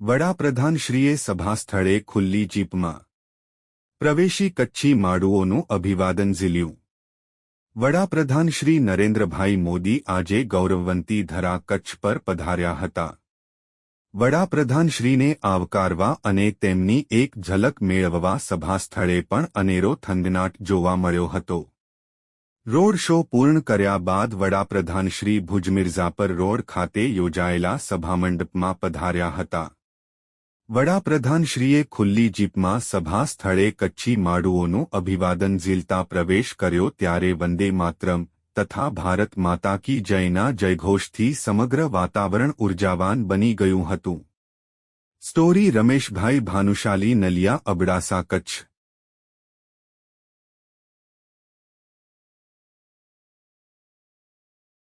વડાપ્રધાનશ્રીએ સભાસ્થળે ખુલ્લી જીપમાં પ્રવેશી કચ્છી માડુઓનું અભિવાદન ઝીલ્યું. વડાપ્રધાન શ્રી નરેન્દ્રભાઈ મોદી આજે ગૌરવવંતી ધરા કચ્છ પર પધાર્યા હતા. વડાપ્રધાનશ્રીને આવકારવા અને તેમની એક ઝલક મેળવવા સભાસ્થળે પણ અનેરો થનગનાટ જોવા મળ્યો હતો. રોડ શો પૂર્ણ કર્યા બાદ વડાપ્રધાનશ્રી ભુજમિર્ઝાપર રોડ ખાતે યોજાયેલા સભામંડપમાં પધાર્યા હતા. વડાપ્રધાનશ્રીએ ખુલ્લી જીપમાં સભા સ્થળે કચ્છી માડુઓનું અભિવાદન ઝીલતા પ્રવેશ કર્યો ત્યારે વંદે માતરમ તથા ભારત માતા કી જયના જયઘોષથી સમગ્ર વાતાવરણ ઉર્જાવાન બની ગયું હતું. સ્ટોરી રમેશભાઈ ભાનુશાલી, નલિયા, અબડાસા, કચ્છ.